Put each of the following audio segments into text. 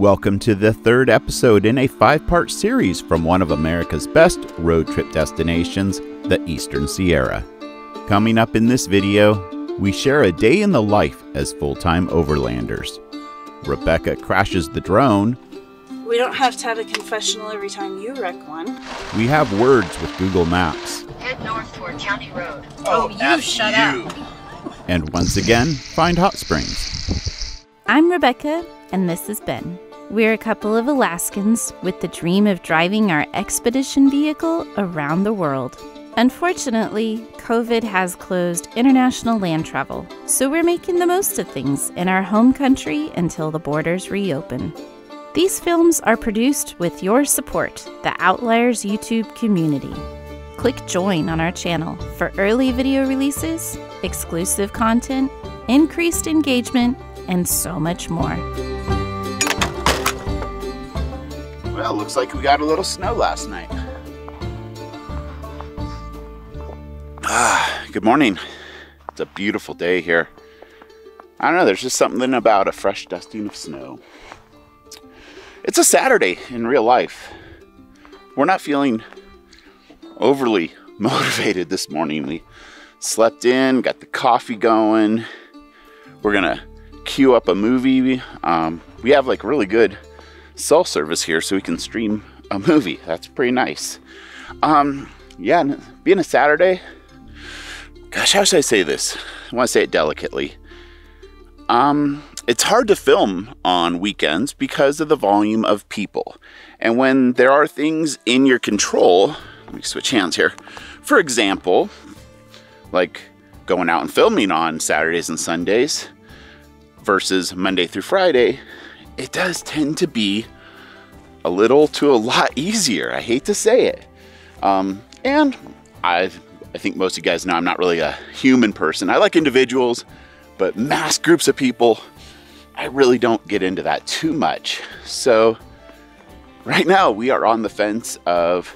Welcome to the third episode in a 5-part series from one of America's best road trip destinations, the Eastern Sierra. Coming up in this video, we share a day in the life as full-time overlanders. Rebecca crashes the drone. We don't have to have a confessional every time you wreck one. We have words with Google Maps. Head north toward County Road. Oh, you shut up. And once again, find hot springs. I'm Rebecca, and this is Ben. We're a couple of Alaskans with the dream of driving our expedition vehicle around the world. Unfortunately, COVID has closed international land travel, so we're making the most of things in our home country until the borders reopen. These films are produced with your support, the Outliers YouTube community. Click join on our channel for early video releases, exclusive content, increased engagement, and so much more. Well, looks like we got a little snow last night. Good morning. It's a beautiful day here. I don't know, there's just something about a fresh dusting of snow. It's a Saturday in real life. We're not feeling overly motivated this morning. We slept in, got the coffee going. We're gonna queue up a movie. We have like really good cell service here, so we can stream a movie. That's pretty nice. Yeah, being a Saturday, gosh, how should I say this? I want to say it delicately. It's hard to film on weekends because of the volume of people. And when there are things in your control, let me switch hands here. For example, like going out and filming on Saturdays and Sundays versus Monday through Friday, it does tend to be a lot easier. I hate to say it. And I think most of you guys know I'm not really a human person. I like individuals, but mass groups of people, I really don't get into that too much. So right now we are on the fence of,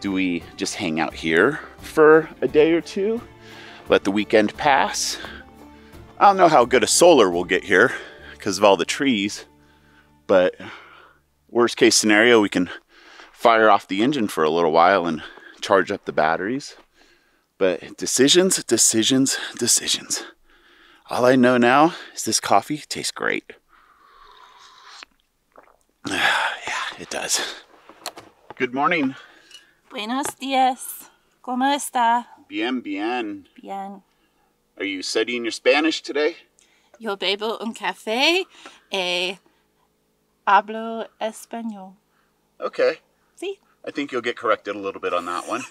do we just hang out here for a day or two? Let the weekend pass? I don't know how good a solar we'll get here because of all the trees, but worst case scenario, we can fire off the engine for a little while and charge up the batteries. But decisions. All I know now is this coffee tastes great. Yeah, it does. Good morning. Buenos dias. ¿Cómo está? Bien. Bien. Are you studying your Spanish today? Yo bebo un café y hablo español. Okay. Sí. I think you'll get corrected a little bit on that one.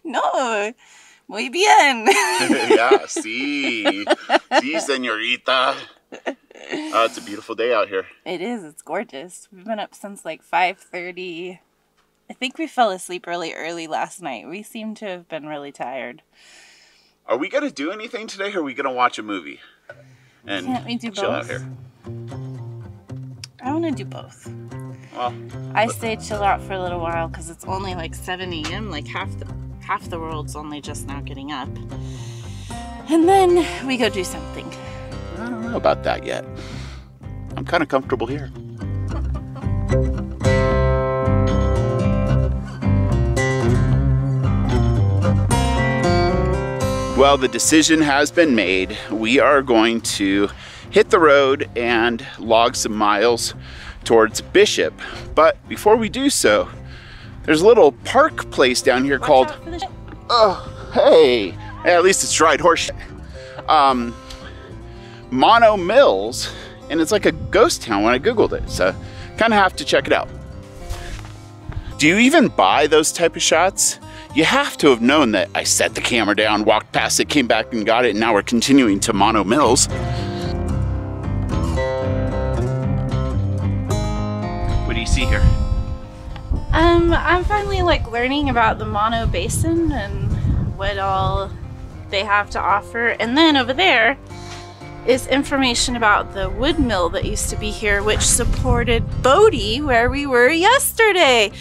No. Muy bien. Yeah, sí, señorita. It's a beautiful day out here. It is. It's gorgeous. We've been up since like 5:30. I think we fell asleep really early last night. We seem to have been really tired. Are we going to do anything today, or are we going to watch a movie? And can't we do chill both? Out here? I want to do both. Well, I say chill out for a little while because it's only like 7 a.m. Like half the world's only just now getting up. And then we go do something. I don't know about that yet. I'm kind of comfortable here. Well, the decision has been made. We are going to hit the road and log some miles towards Bishop. But before we do so, there's a little park place down here called, oh, hey, at least it's dried horse shit. Mono Mills, and it's like a ghost town when I Googled it. So kind of have to check it out. Do you even buy those type of shots? You have to have known that I set the camera down, walked past it, came back and got it, and now we're continuing to Mono Mills. What do you see here? I'm finally like learning about the Mono Basin and what all they have to offer. And then over there is information about the wood mill that used to be here, which supported Bodie, where we were yesterday.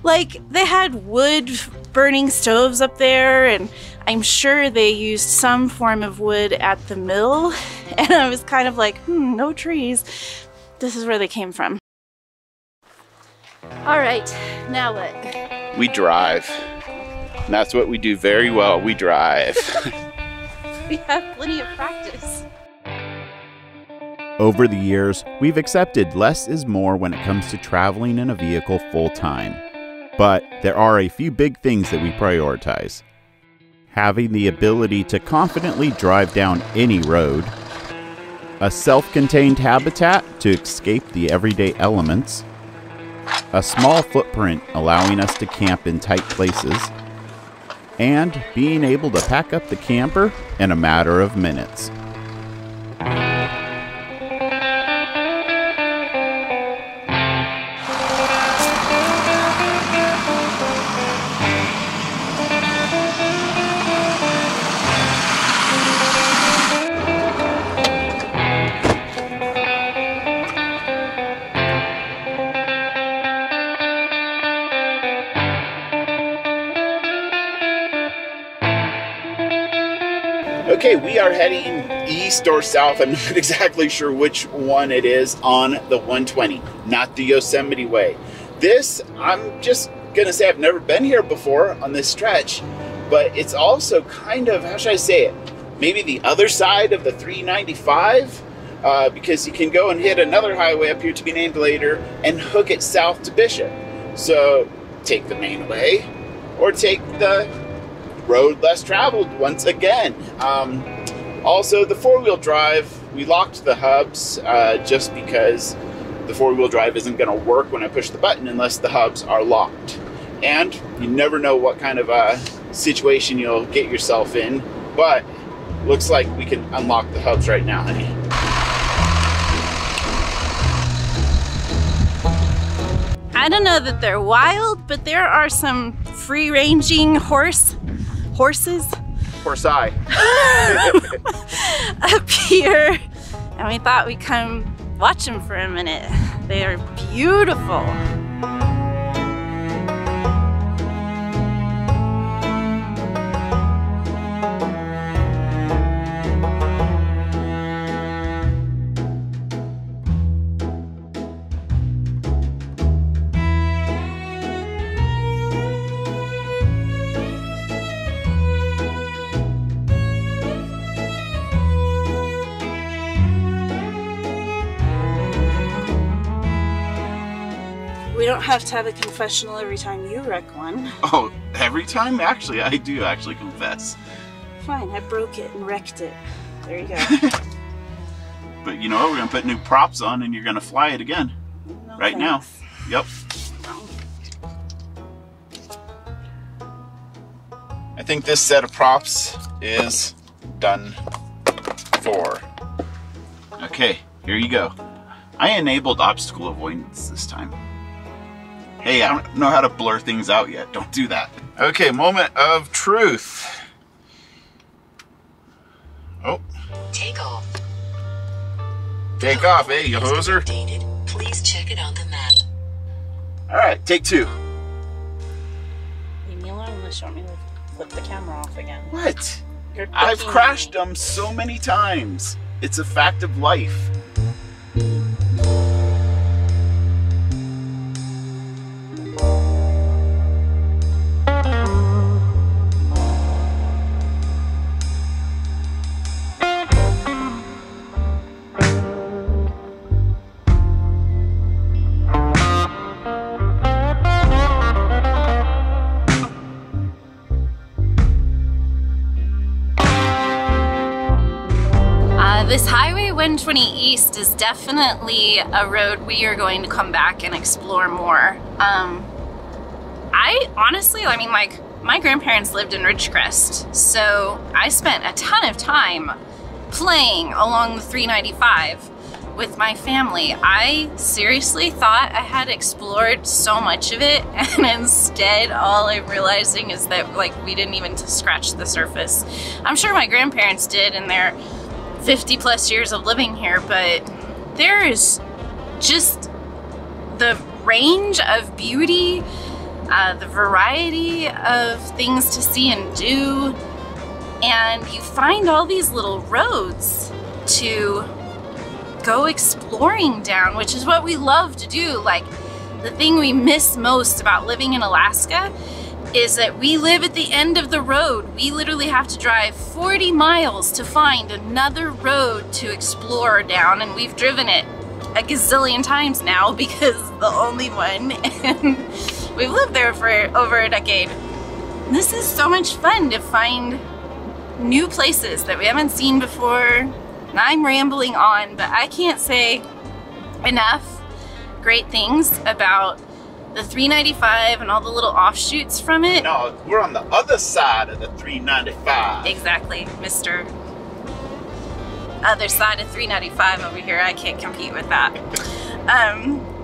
Like, they had wood burning stoves up there, and I'm sure they used some form of wood at the mill. And I was kind of like, no trees. this is where they came from. All right, now what? We drive. And that's what we do very well. We drive. We have plenty of practice. Over the years, we've accepted less is more when it comes to traveling in a vehicle full time. But there are a few big things that we prioritize. Having the ability to confidently drive down any road, a self-contained habitat to escape the everyday elements, a small footprint allowing us to camp in tight places, and being able to pack up the camper in a matter of minutes. Okay, we are heading east or south. I'm not exactly sure which one it is on the 120, not the Yosemite Way. This, I'm just gonna say I've never been here before on this stretch, but it's also kind of, how should I say it? Maybe the other side of the 395, because you can go and hit another highway up here to be named later and hook it south to Bishop. So take the main way or take the road less traveled once again. Also, the four-wheel drive, we locked the hubs just because the four-wheel drive isn't going to work when I push the button unless the hubs are locked. And you never know what kind of situation you'll get yourself in, but looks like we can unlock the hubs right now, honey. I don't know that they're wild, but there are some free-ranging horses Horse eye. up here, and we thought we'd come watch them for a minute. They are beautiful. We don't have to have a confessional every time you wreck one. Oh, every time? Actually, I do actually confess. Fine, I broke it and wrecked it. There you go. But you know what? We're going to put new props on and you're going to fly it again. No right thanks. now. Yep. I think this set of props is done for. Okay, here you go. I enabled obstacle avoidance this time. Hey, I don't know how to blur things out yet. Don't do that. Okay, moment of truth. Oh. Take off. Take off, eh, you hoser? Updated. Please check it on the map. All right, take two. Leave me alone unless you want me to flip the camera off again. What? You're I've cooking crashed me. them so many times. It's a fact of life. This Highway 120 East is definitely a road we are going to come back and explore more. I honestly, I mean, like, my grandparents lived in Ridgecrest, so I spent a ton of time playing along the 395 with my family. I seriously thought I had explored so much of it, and instead all I'm realizing is that, like, we didn't even scratch the surface. I'm sure my grandparents did in their 50 plus years of living here, but there is just the range of beauty, the variety of things to see and do, and you find all these little roads to go exploring down, which is what we love to do. Like, the thing we miss most about living in Alaska is that we live at the end of the road. We literally have to drive 40 miles to find another road to explore down, and we've driven it a gazillion times now because the only one, and we've lived there for over a decade. This is so much fun to find new places that we haven't seen before. And I'm rambling on, but I can't say enough great things about the 395 and all the little offshoots from it. No, we're on the other side of the 395. Exactly, Mr. Other side of 395 over here. I can't compete with that.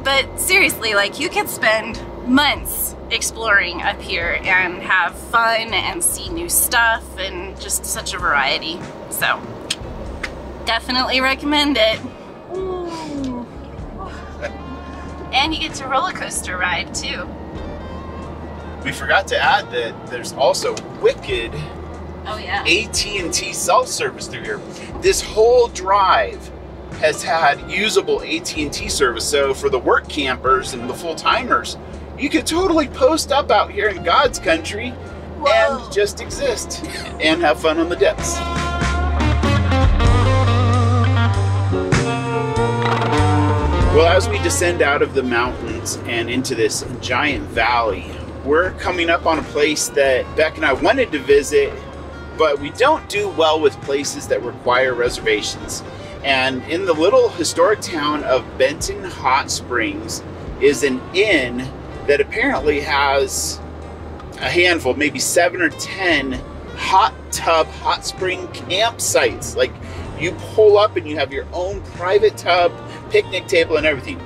But seriously, like, you could spend months exploring up here and have fun and see new stuff and just such a variety. So definitely recommend it. Ooh. And you get to roller coaster ride too. We forgot to add that there's also wicked AT&T self-service through here. This whole drive has had usable AT&T service, so for the work campers and the full-timers, you could totally post up out here in God's country and just exist and have fun on the dips. Well, as we descend out of the mountains and into this giant valley, we're coming up on a place that Beck and I wanted to visit, but we don't do well with places that require reservations. And in the little historic town of Keough Hot Springs is an inn that apparently has a handful, maybe 7 or 10 hot tub, hot spring campsites. Like, you pull up and you have your own private tub, picnic table and everything.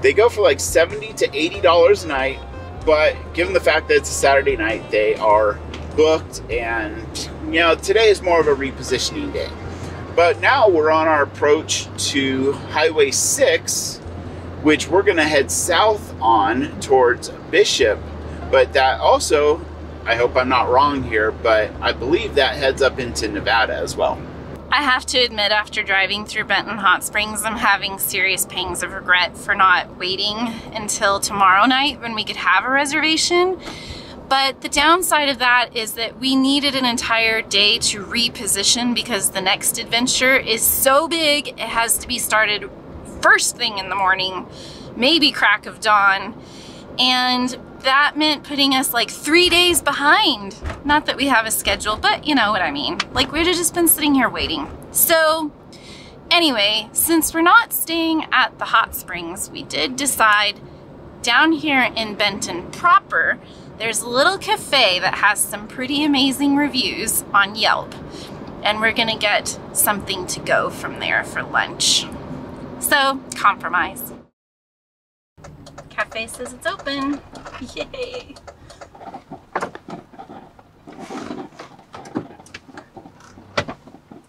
They go for like $70 to $80 a night, but given the fact that it's a Saturday night, they are booked, and you know, today is more of a repositioning day. But now we're on our approach to Highway 6, which we're gonna head south on towards Bishop, but that also, I hope I'm not wrong here, but I believe that heads up into Nevada as well. I have to admit, after driving through Keough Hot Springs, I'm having serious pangs of regret for not waiting until tomorrow night when we could have a reservation. But the downside of that is that we needed an entire day to reposition because the next adventure is so big, it has to be started first thing in the morning, maybe crack of dawn. And that meant putting us like 3 days behind. Not that we have a schedule, but you know what I mean. Like, we'd have just been sitting here waiting. So anyway, since we're not staying at the hot springs, we did decide down here in Benton proper, there's a little cafe that has some pretty amazing reviews on Yelp. And we're gonna get something to go from there for lunch. So, compromise. Cafe says it's open. Yay!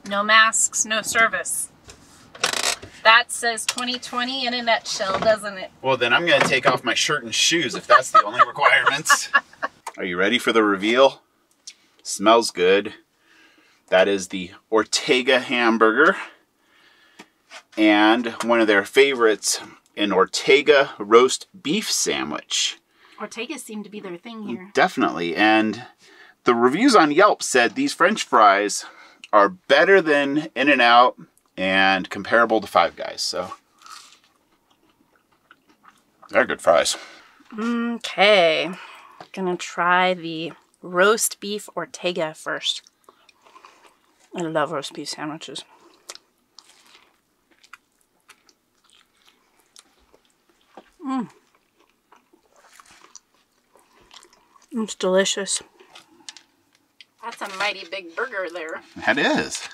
No masks, no service. That says 2020 in a nutshell, doesn't it? Well, then I'm gonna take off my shirt and shoes if that's the only requirements. Are you ready for the reveal? Smells good. That is the Ortega hamburger. And one of their favorites, an Ortega roast beef sandwich. Ortegas seem to be their thing here. Definitely. And the reviews on Yelp said these French fries are better than In-N-Out and comparable to Five Guys. So they're good fries. Okay. Gonna try the roast beef Ortega first. I love roast beef sandwiches. It's delicious. That's a mighty big burger there. That is.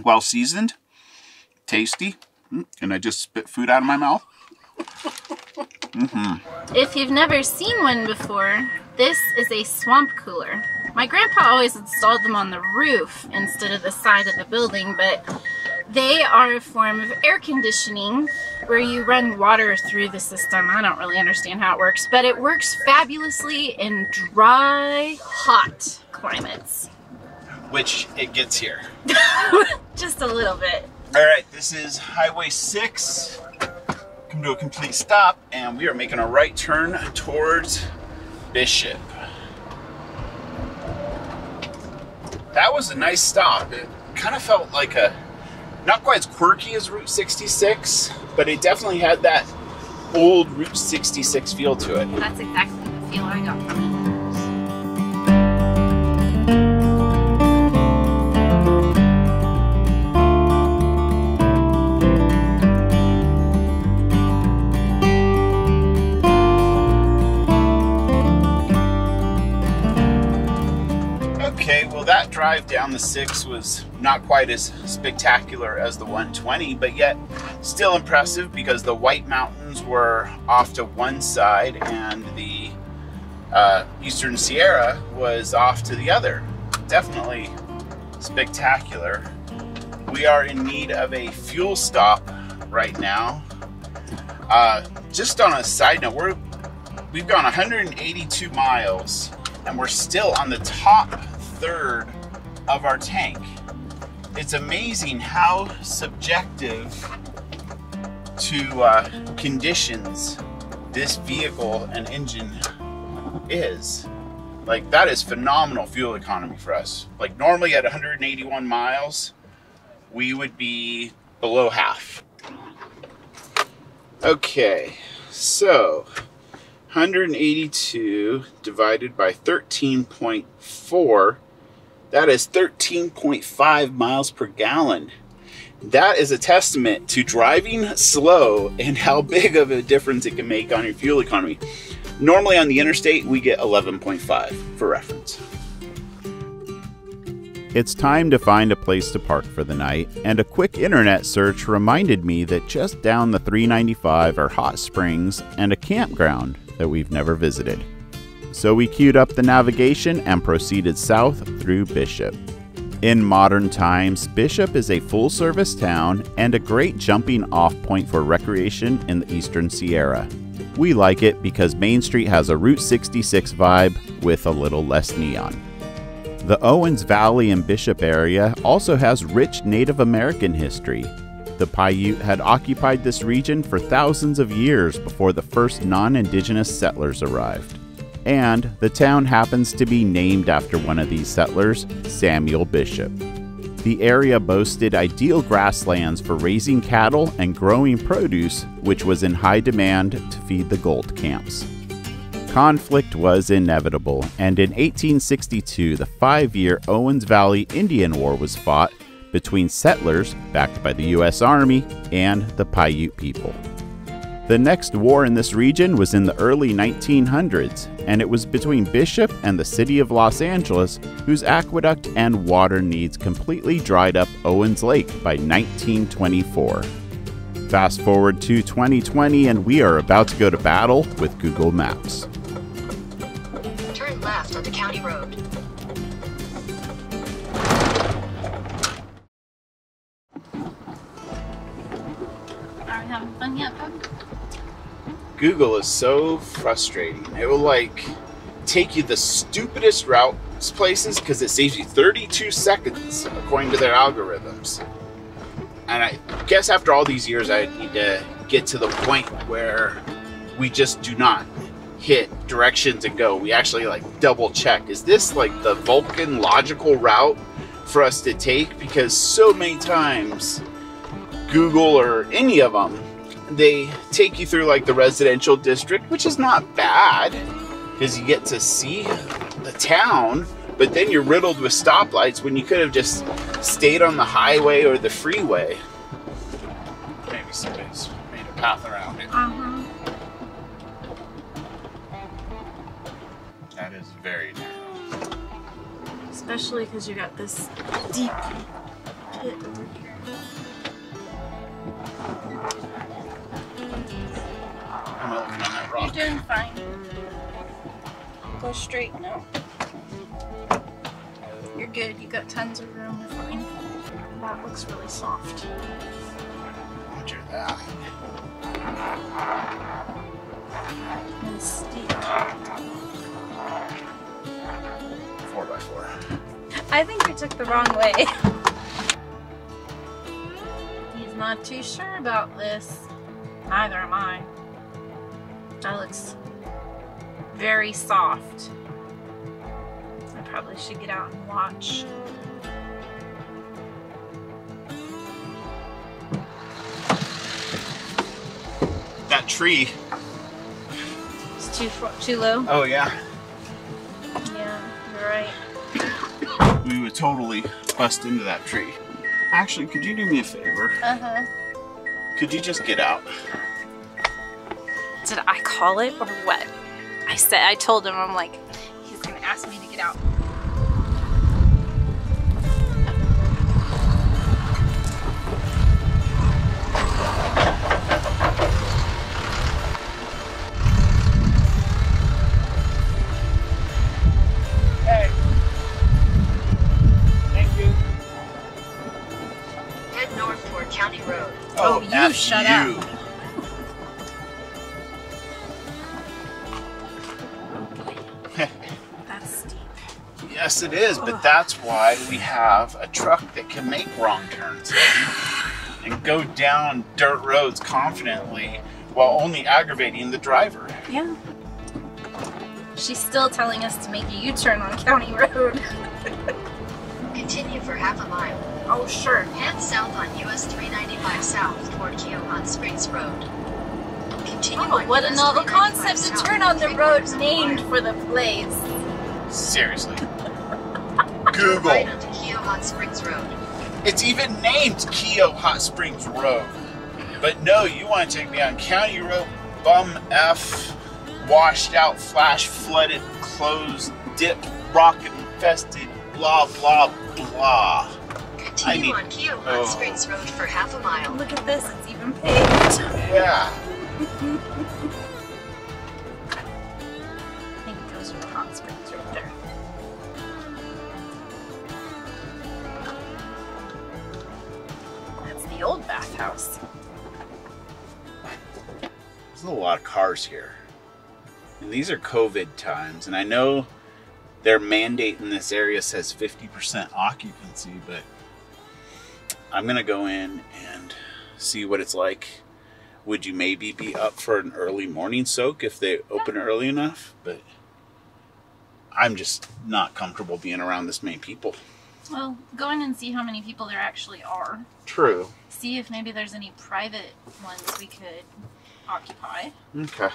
Well seasoned, tasty, and I just spit food out of my mouth. If you've never seen one before, this is a swamp cooler. My grandpa always installed them on the roof instead of the side of the building, but they are a form of air conditioning where you run water through the system. I don't really understand how it works, but it works fabulously in dry, hot climates. Which it gets here. Just a little bit. All right, this is Highway 6. Come to a complete stop, and we are making a right turn towards Bishop. That was a nice stop. It kind of felt like a, not quite as quirky as Route 66, but it definitely had that old Route 66 feel to it. That's exactly the feel I got from it. Okay, well that drive down the 6 was not quite as spectacular as the 120, but yet still impressive because the White Mountains were off to one side and the Eastern Sierra was off to the other. Definitely spectacular. We are in need of a fuel stop right now. Just on a side note, we've gone 182 miles and we're still on the top third of our tank. It's amazing how subjective to conditions this vehicle and engine is. Like, that is phenomenal fuel economy for us. Like, normally at 181 miles, we would be below half. Okay, so 182 divided by 13.4, that is 13.5 miles per gallon. That is a testament to driving slow and how big of a difference it can make on your fuel economy. Normally on the interstate, we get 11.5 for reference. It's time to find a place to park for the night, and a quick internet search reminded me that just down the 395 are hot springs and a campground that we've never visited. So we queued up the navigation and proceeded south through Bishop. In modern times, Bishop is a full-service town and a great jumping-off point for recreation in the Eastern Sierra. We like it because Main Street has a Route 66 vibe with a little less neon. The Owens Valley and Bishop area also has rich Native American history. The Paiute had occupied this region for thousands of years before the first non-indigenous settlers arrived. And the town happens to be named after one of these settlers, Samuel Bishop. The area boasted ideal grasslands for raising cattle and growing produce, which was in high demand to feed the gold camps. Conflict was inevitable, and in 1862, the 5-year Owens Valley Indian War was fought between settlers, backed by the U.S. Army, and the Paiute people. The next war in this region was in the early 1900s, and it was between Bishop and the city of Los Angeles, whose aqueduct and water needs completely dried up Owens Lake by 1924. Fast forward to 2020, and we are about to go to battle with Google Maps. Turn left onto County Road. Are we having fun yet, Bub? Google is so frustrating. It will like take you the stupidest routes places because it saves you 32 seconds according to their algorithms. And I guess after all these years, I need to get to the point where we just do not hit directions and go. We actually like double check. Is this like the Vulcan logical route for us to take? Because so many times Google or any of them, they take you through like the residential district, which is not bad because you get to see the town, but then you're riddled with stoplights when you could have just stayed on the highway or the freeway. Maybe somebody's made a path around it. That is very narrow. Especially because you got this deep pit over here. I'm not looking on that rock. You're doing fine. Go straight now. You're good. You got tons of room. You're fine. That looks really soft. Roger that. And steep. 4x4. I think we took the wrong way. He's not too sure about this. Neither am I. That looks very soft. I probably should get out and watch. That tree. It's too low? Oh yeah. Yeah, you're right. We would totally bust into that tree. Actually, could you do me a favor? Uh-huh. Could you just get out? Did I call it or what? I told him, I'm like, he's gonna ask me to get out. Hey. Thank you. Head north toward County Road. Oh, you F shut you. up. That's steep. Yes, it is, but that's why we have a truck that can make wrong turns and go down dirt roads confidently while only aggravating the driver. Yeah. She's still telling us to make a U-turn on County Road. Continue for half a mile. Oh, sure. Head south on US 395 south toward Keough Hot Springs Road. Continue Oh, on what a US novel 395 concept to south turn on the for road 3/4 named mile. for the place. Seriously. Turn Google. right onto Keough Hot Springs Road. It's even named Keough Hot Springs Road. But no, you want to take me on County Road, bum F, washed out, flash flooded, closed, dipped, rock infested, blah, blah, blah. Continue on Keough Hot Oh. Springs Road for half a mile. Look at this, it's even paved. Yeah. I think those are the hot springs right there. That's the old bathhouse. There's a lot of cars here. And these are COVID times, and I know their mandate in this area says 50% occupancy, but I'm gonna go in and see what it's like. Would you maybe be up for an early morning soak if they open early enough? But I'm just not comfortable being around this many people. Well, go in and see how many people there actually are. True. See if maybe there's any private ones we could occupy. Okay.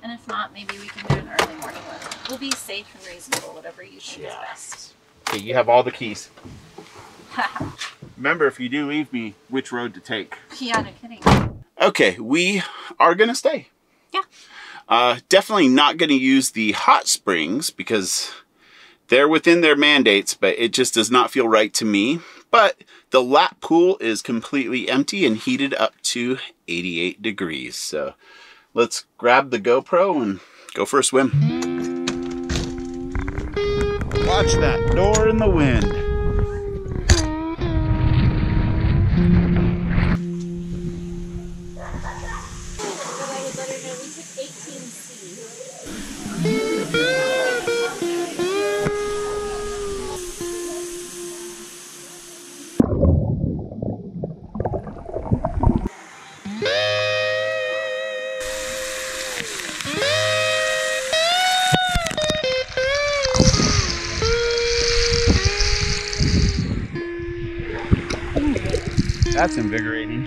And if not, maybe we can do an early morning one. We'll be safe and reasonable, whatever you think is best. Okay, you have all the keys. Remember, if you do leave me, which road to take. Yeah, no kidding. Okay, we are gonna stay. Yeah. Definitely not gonna use the hot springs because they're within their mandates, but it just does not feel right to me. But the lap pool is completely empty and heated up to 88 degrees. So let's grab the GoPro and go for a swim. Watch that door in the wind. That's invigorating.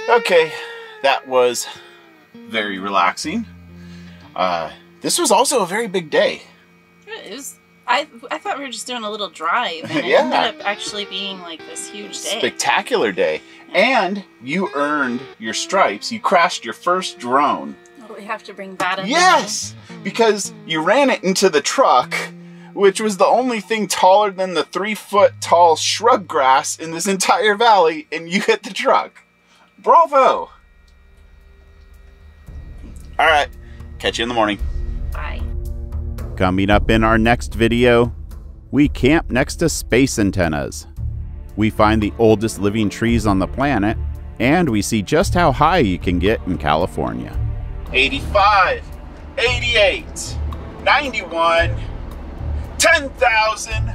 Okay, that was very relaxing. This was also a very big day. It was. I thought we were just doing a little drive, and it Yeah. ended up actually being like this huge day. Spectacular day. And you earned your stripes. You crashed your first drone. Oh, we have to bring that in. Yes! Because you ran it into the truck, which was the only thing taller than the 3-foot tall shrub grass in this entire valley, and you hit the truck. Bravo! All right, catch you in the morning. Bye. Coming up in our next video, we camp next to space antennas. We find the oldest living trees on the planet, and we see just how high you can get in California. 85, 88, 91, 10,000,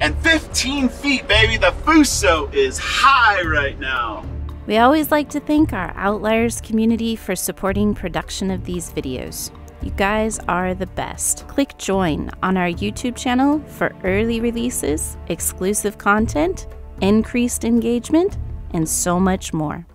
and 15 feet, baby. The Fuso is high right now. We always like to thank our Outliers community for supporting production of these videos. You guys are the best. Click join on our YouTube channel for early releases, exclusive content, increased engagement, and so much more.